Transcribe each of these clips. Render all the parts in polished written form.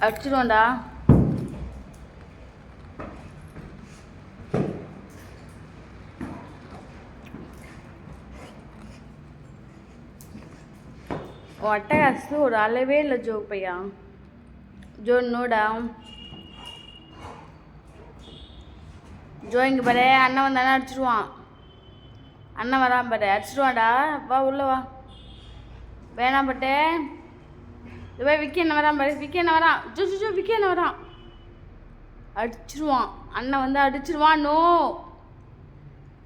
அடிச்சிடுவான்டா. அட்டகாசு ஒரு அளவே இல்லை ஜோ பையா. ஜோ நோடா ஜோ இங்கே பாரு, அண்ணன் வந்தானே அடிச்சிடுவான். அண்ணன் வரான் பாரு, அடிச்சிடுவான்டா. வா உள்ள வா. வேணாம் பட்டே. இது விக்கி என்ன வரான் பாரு, விக்கி என்ன வரான். ஜோ ஜோ ஜோ விக்கி என்ன வரான். அடிச்சிடுவான் அண்ணன் வந்து அடிச்சிடுவான். நோ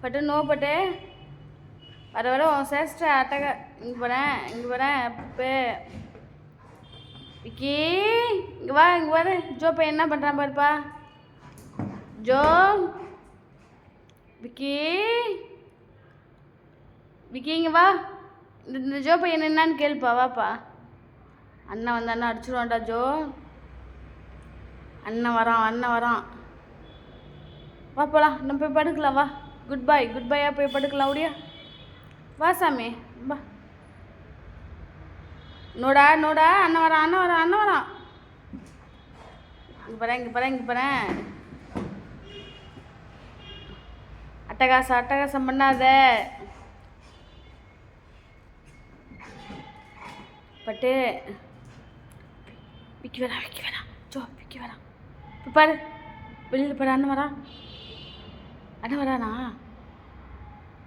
பட்டு, நோ பட்டு. வர வர உன் சேஷ்ட அட்டக. இங்கே போகிறேன், இங்கே போகிறேன். இப்போ விக்கி இங்கே வா, இங்கே வர. ஜோ பையன் என்ன பண்ணுறான் பாருப்பா. ஜோ விக்கி, விக்கி இங்கே வா. இந்த ஜோ பையன் என்னான்னு கேளுப்பா. வாப்பா. அண்ணன் வந்தாண்ணா அடிச்சிடுவான்டா ஜோ. அண்ணன் வரான், அண்ணன் வரான். வா போலாம், நம்ம போய் படுக்கலாம். வா, குட் பாய், குட் பாயா போய் படுக்கலாம். ஓடியா வா சாமி, வா. நோடா நோடா, அண்ணன் வரான், அண்ணன் வரான், அண்ணன் வரான். இங்கே போகிறேன், இங்கே போகிறேன், இங்கே போகிறேன். அட்டகாசம் அட்டகாசம் பண்ணாத பட்டு. விக்கி வேணாம், விக்கி வேணாம். ஜோ விக்கி வேணாம். இப்போ பாரு, வெளியில் பாரு. அண்ணன் வரான், அண்ணன் வரானா.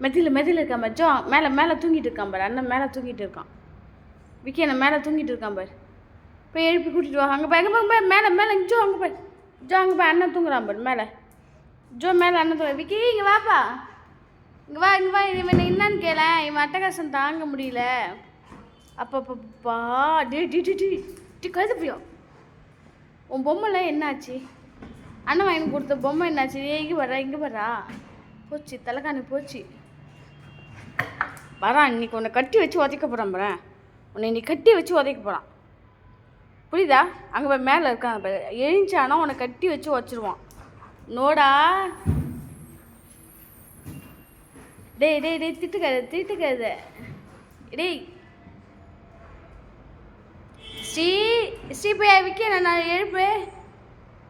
மெதில் இருக்கான் பாரு. ஜோ மேலே மேலே தூங்கிட்டு இருக்கான் பாரு. அண்ணன் மேலே தூங்கிட்டு இருக்கான். விக்கி அண்ணன் மேலே தூங்கிட்டு இருக்கான் பாரு. போய் எழுப்பி கூட்டிகிட்டு வா. அங்கே பாரு, அங்கே மேலே மேலே. ஜோ அங்கே பாரு, ஜோ அங்கே பாரு. அண்ணன் தூங்குறான் பாரு மேலே. ஜோ மேலே அண்ணன் தூங்க. விக்கி இங்கே வாப்பா, இங்கே வா, இங்கே வா. இவன் என்னன்னு கேள. இவன் அட்டகாசம் தாங்க முடியல. அப்பப்பா டி டி டி டி டி கழுது போயும். உன் பொம்மைலாம் என்னாச்சு? அண்ணன் வாங்கி கொடுத்த பொம்மை என்னாச்சு? இங்கே வர்றா, இங்கே வர்றா. போச்சு, தலைக்காணி போச்சு. வரான் இன்னைக்கு. உன்னை கட்டி வச்சு உதைக்க போகிறான் பாரு. உன்னை இன்னைக்கு கட்டி வச்சு உதைக்க போகிறான், புரியுதா? அங்கே போய் மேலே இருக்கான் பாரு. எழுந்தானா உன்னை கட்டி வச்சு வச்சிருவான். நோடா. டேய் டேய் டேய், திட்டுக்காது. டேய் ஸ்ரீ பையா, விக்கி நான் எழுப்பு.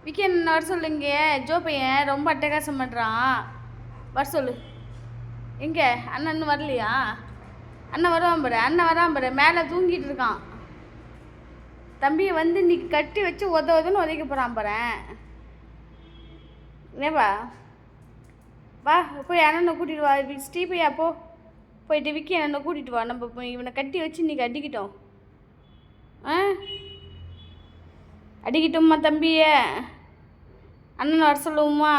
விக்கி என்ன வர சொல்லுங்க. ஜோ பையன் ரொம்ப அட்டகாசம் பண்ணுறான், வர சொல்லு. எங்கே அண்ணன் இன்னும் வரலையா? அண்ணன் வருவான் பாரு, அண்ணன் வரான் பாரு. மேலே தூங்கிட்டு இருக்கான். தம்பியை வந்து இன்னைக்கு கட்டி வச்சு உதவுதுன்னு உதைக்க போகிறான் பாரு. ஏவா வா, போய் அண்ணனை கூட்டிகிட்டு வா. ஸ்ரீபையா போ, போயிட்டு விக்கி அண்ணனை கூட்டிகிட்டு வா. நம்ம இவனை கட்டி வச்சு இன்னைக்கு அடிக்கிட்டோம். அடிக்கிட்டோம்மா தம்பியை. அண்ணனை வர சொல்லுவோம்மா.